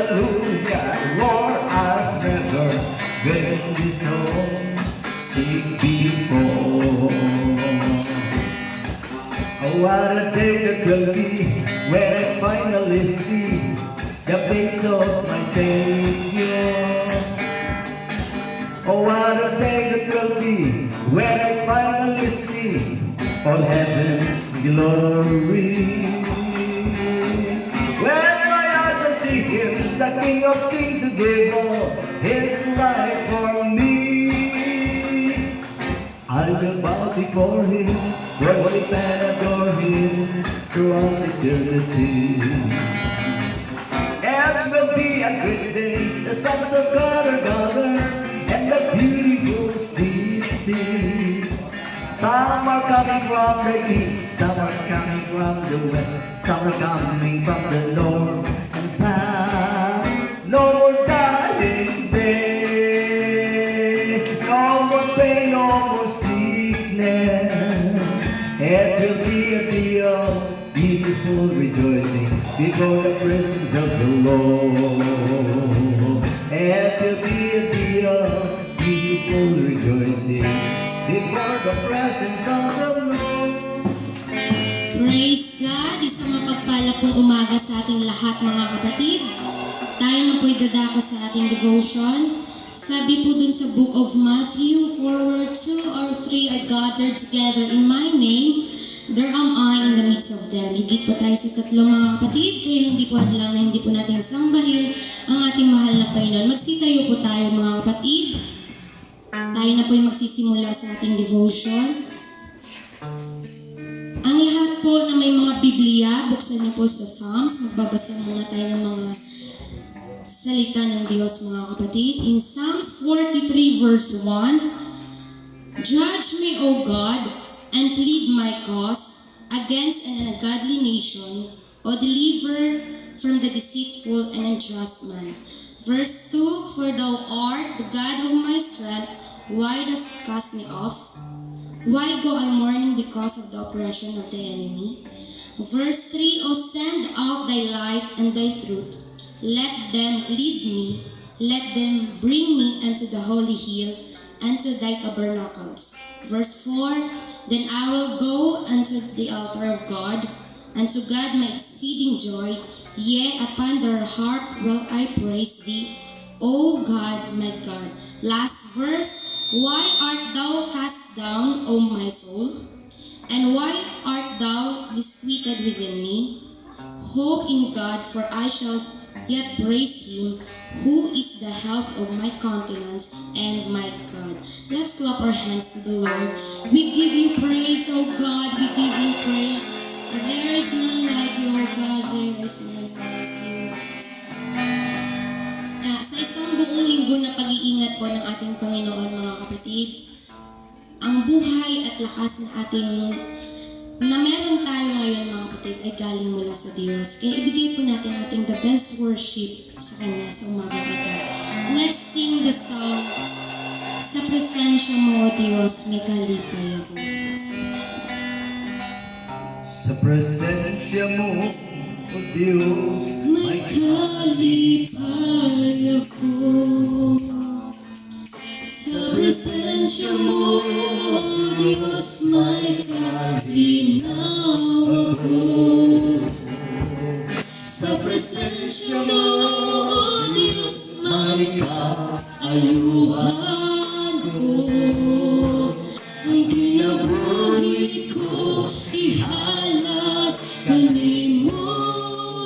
hallelujah, Lord, has never been this so sick before. Oh, what a day that will be when I finally see the face of my Savior. Oh, what a day that will be when I finally see all heaven's glory. When my eyes shall see Him, the King of Kings who gave all His life for me, I will bow before Him, worship and adore Him throughout eternity. It will be a great day, the sons of God are gathered, and the beautiful city. Some are coming from the east, some are coming from the west, some are coming from the north and south. No more dying day, no more pain, no more sickness. It will be a day of beautiful rejoicing before the presence of the Lord. It will be a day of beautiful rejoicing before the presence of the Lord. Praise God! Isang mapagpala pong umaga sa ating lahat mga kapatid. Tayo na po'y dadako sa ating devotion. Sabi po dun sa book of Matthew, "For 2 or 3 are gathered together in my name, there am I in the midst of them." Higit po tayo sa tatlo mga kapatid, kaya hindi po hadlang na hindi po natin sambahin ang ating mahal na Panginoon. Magsitayo po tayo mga kapatid. Tayo na po'y magsisimula sa ating devotion. Ang lahat po na may mga Biblia, buksan niyo po sa Psalms. Magbabasa muna tayo ng mga salita ng Diyos mga kapatid. In Psalms 43 verse 1, "Judge me, O God, and plead my cause against an ungodly nation, O deliver from the deceitful and unjust man." Verse 2, "For thou art the God of my strength, why dost cast me off? Why go I mourning because of the oppression of the enemy?" Verse 3, "O send out thy light and thy truth, let them lead me, let them bring me unto the holy hill, unto thy tabernacles." Verse 4, "Then I will go unto the altar of God, unto God my exceeding joy, yea, upon their harp will I praise thee, O God, my God." Last verse, "Why art thou cast down, O my soul? And why art thou disquieted within me? Hope in God, for I shall yet praise Him, who is the health of my countenance and my God." Let's clap our hands to the Lord. We give you praise, O God. We give you praise. There is none like you, O God. There is none like you. Sa isang buong linggo na pag-iingat po ng ating Panginoon, mga kapatid, ang buhay at lakas na meron tayo ngayon, mga kapatid, ay galing mula sa Diyos. Kaya ibigay po natin ating the best worship sa Kanya sa umaga ito. Let's sing the song, "Sa presensya mo, O Diyos, may kalipay ako." Sa presensya mo, O Diyos, May kalipay ako. Sa presensya mo, O Diyos, may kalinaw ako. Sa presensya mo, O Diyos, may kaayuhan ko. Ang kinabuhi ko, ihalat kanimo.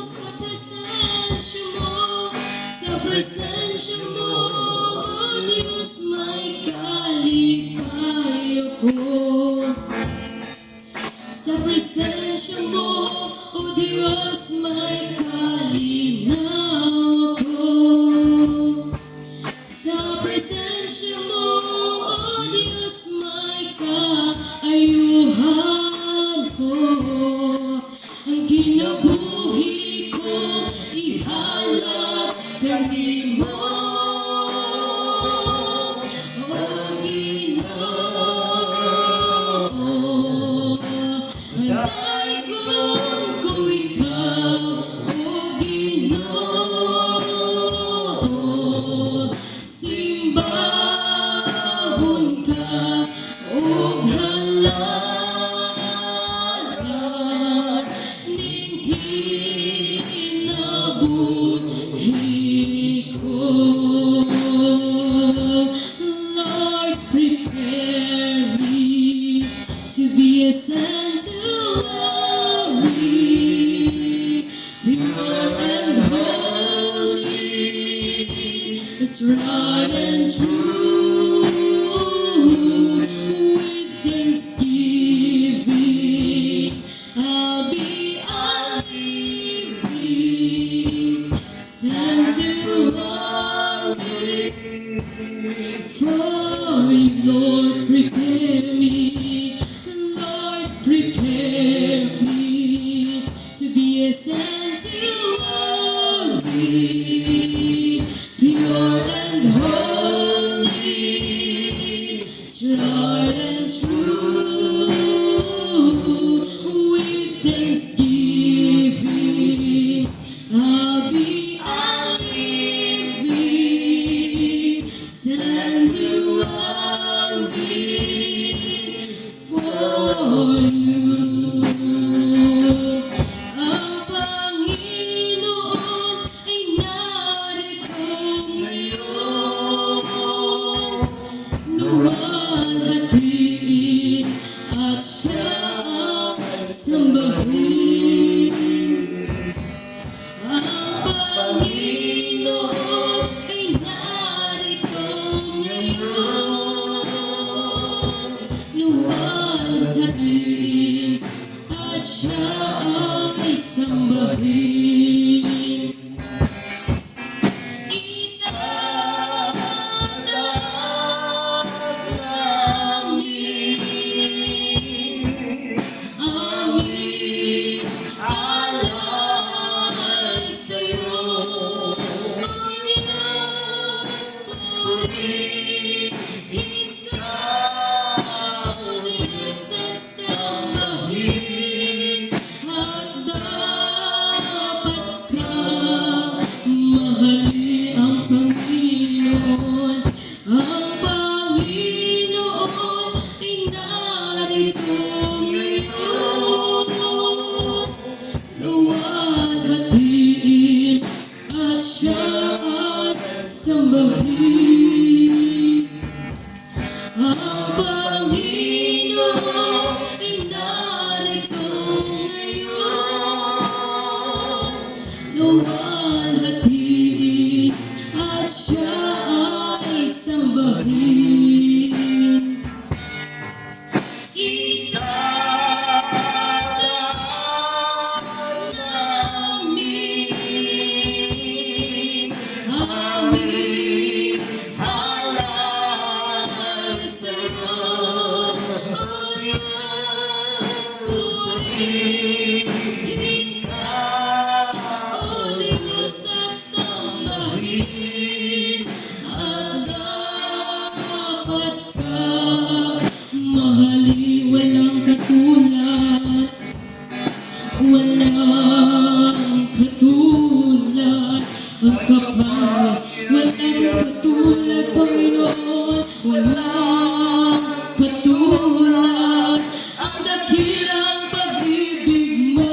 Sa presensya mo, sa presensya mo, O Diyos, may kalipay ako. Sa presensya mo, O Diyos, may kalinaw ako. Sa presensya mo, O Diyos, may kaayuhan ko. Ang kinabuhi ko, ihalat kanimo. O Ginoo, hantay ko ikaw, O Ginoo. tried and true with thanksgiving. I'll be a living sanctuary for you, Lord. Prepare me, Lord, prepare me to be a sanctuary, pure and holy, tried and true with thanksgiving. I'll be a living sanctuary for you. Ang Panginoon ay narito ngayon. Luwalhatiin at siya ang sambahin. Ang Panginoon ay narito ngayon. Luwalhatiin at siya ay sambahin. Itatag namin aming alay sa'yo. Panginoon, purihin ka, Diyos at sambahin. At dapat kang mahalin ang Panginoon. Ang Panginoon ay narito ngayon. Luwalhatiin at siya ay sambahin. Ang Panginoon ay narito ngayon. Luwalhatiin at siya ay sambahin. Itatag namin aming alay sa'yo. O Diyos, purihin ka, O Diyos, at sambahin. At dapat ka mahalin, walang katulad. Walang katulad ang kapal. Walang katulad, Panginoon. Walang katulad ang dakilang pag-ibig mo.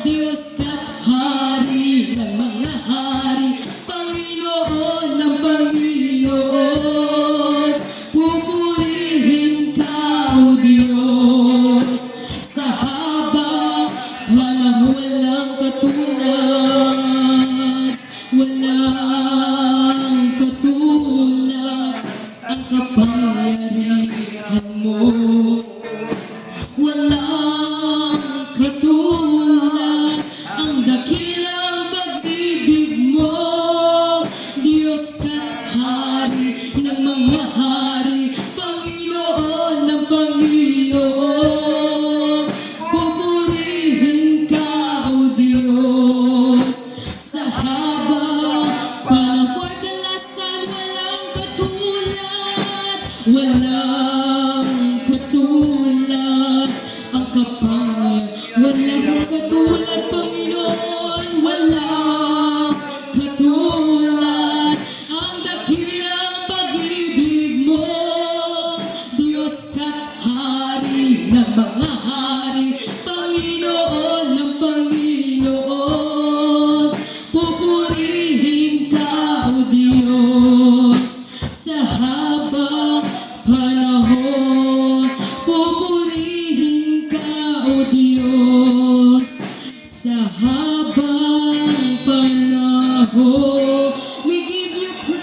Diyos ka't hari ng mga hari, Panginoon ng Panginoon. Pupurihin ka, O Diyos, sa habang panahon. Walang katulad, walang katulad ang kapangyarihan mo. Walang katulad ang dakilang pag-ibig mo. Diyos ka't hari ng mga hari, Panginoon ng Panginoon. Pupurihin ka, O Diyos, sa habang panahon. For the last time, walang katulad, walang katulad ang kapal. Walang katulad, Panginoon, walang katulad ang dakilang pag-ibig mo. Diyos ka't hari ng mga hari, Panginoon ng Panginoon. Pupurihin ka, O Diyos, sa habang panahon. Pupurihin ka, O Diyos, sa habang panahon. We give you praise.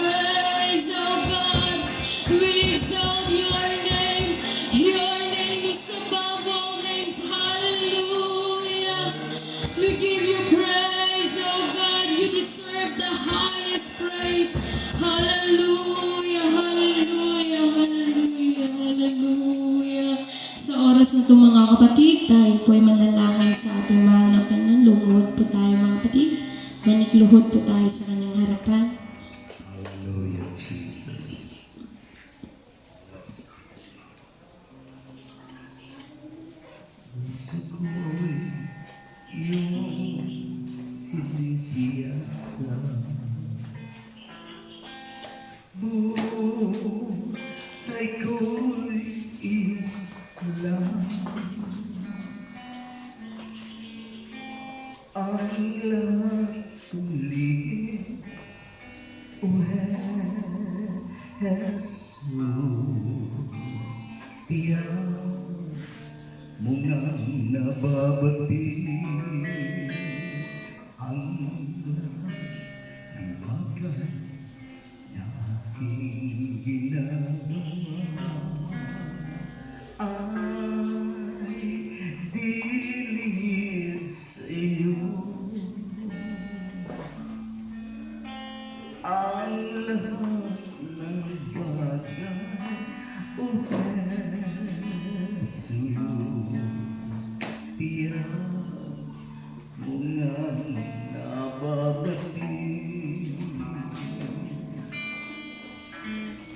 kapatid, tayo po ay manalangin sa ating mahal na Panginoon. Lumuhod po tayo mga kapatid. Manikluhod po tayo sa kanyang harapan. Hallelujah, Jesus. Puso ko'y iyong sinisiyasa. Buhay ko'y iyong lang. Ang lahat tuloy, O Jesus, tiyak mo nang nababati ang lahat ng bagay na aking ginagawa ay dilingid sa iyo. Ang lahat ng bagay, O Jesus, tiyak mo ngang nababati.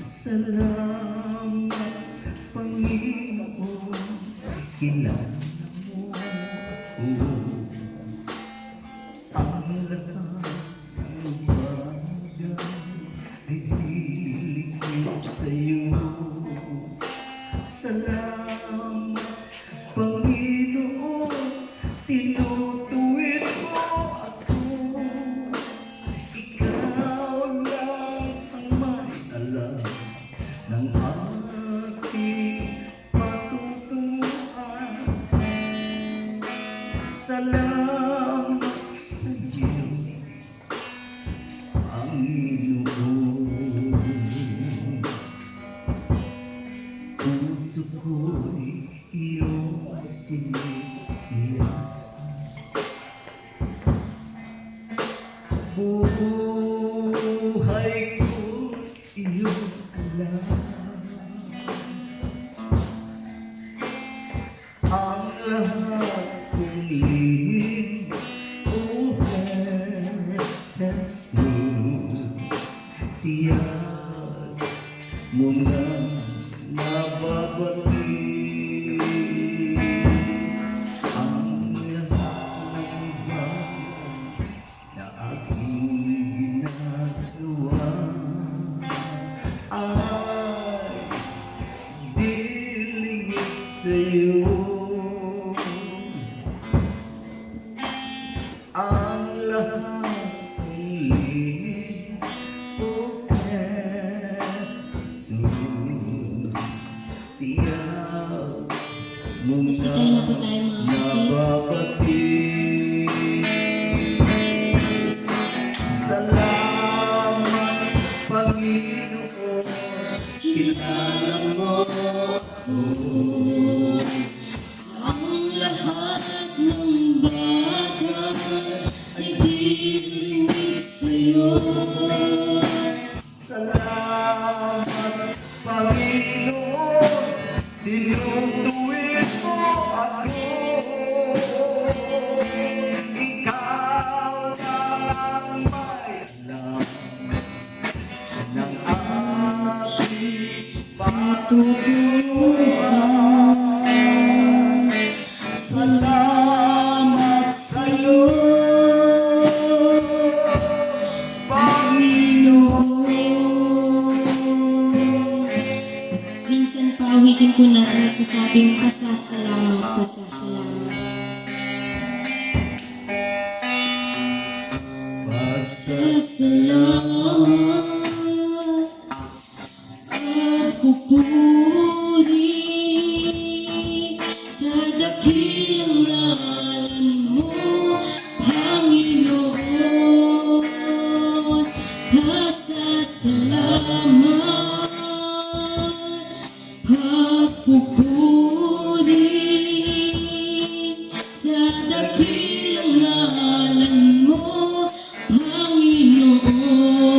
Salamat, Panginoon, kilala mo ako. Ang lahat ng bagay ay dilingid sa'yo. Salamat, Panginoon, tinutuwid mo ako. Ikaw lang ang may alam ng aking patutunguhan. Salamat sa iyo, Panginoon. Puso ko'y iyong sinisiyas. Buhay ko'y iyong lang. Ang lahat kong lihim, O Jesus, tiyak mo nga nababati ang lahat ng bagay na aking ginagawa ay dilingid sa'yo. Ang lahat ng lihim, O Jesus, tiyak mo Magsitayo na po tayo mga kapatid. nababati. Salamat, Panginoon, kilala mo ako. Ang lahat ng bagay ay dilingid sa'yo. Salamat, Panginoon, tinutuwid mo ako. Ikaw ang may alam ng aking patutunguhan. Salamat sa'yo, Panginoon. Minsan paawitin po natin nagsasabing pasasalamat, pasasalamat. Pasasalamat at pupuri sa dakilang ngalan mo, Panginoon. Pasasalamat, pagpupuri sa dakilang ngalan mo, Panginoon.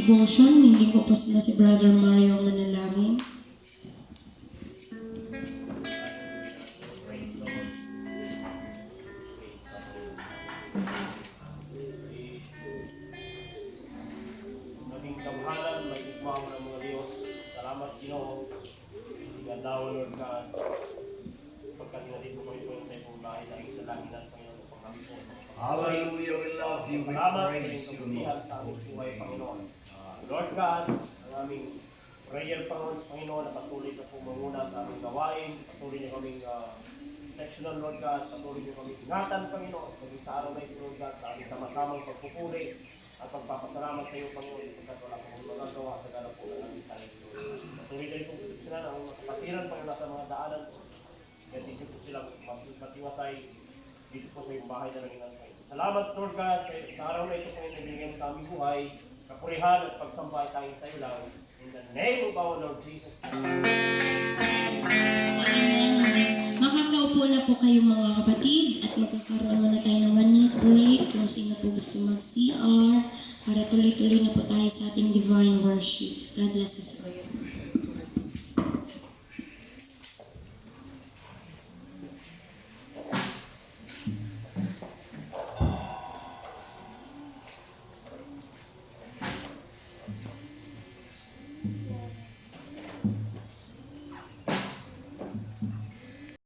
devotion. Hindi ko po sila si Brother Mario manalangin. Maging kamhalan, may ikmang ng mga Diyos. Salamat, Ginoo. Igandaw, Lord God. Pagkat nandito ko ito sa iyong bahay na isalangin at Panginoon upang kami po. Hallelujah, we love you, we Salamat sa praise iyong you, kabutihan Lord. sa aming buhay, Panginoon. Lord God, ang aming prayer, Panginoon, na patuloy na pumanguna sa aming gawain, patuloy na kaming protection, Lord God, patuloy na kaming ingatan, Panginoon, maging sa araw na ito, Lord God, sa aming sama-samang pagpupuri at pagpapasalamat sa iyo, Panginoon, sapagkat wala kang magagawa sa ganap po ng aming sarili. Patuloy na itong sila ng mga kapatiran, Panginoon, sa mga daanan po. Kaya dito po silang matiwasay dito po sa iyong bahay na nanginan kayo. Salamat, Lord God, sa araw na ito, Panginoon, nabigyan sa aming buhay, kapurihan at pagsambay tayo sa iyo lang. In the name of our Lord Jesus Christ. Makakaupo na po kayo mga kapatid at magkakaroon muna tayo ng 1-minute break kung sino po gusto mag-CR para tuloy-tuloy na po tayo sa ating divine worship. God bless us all.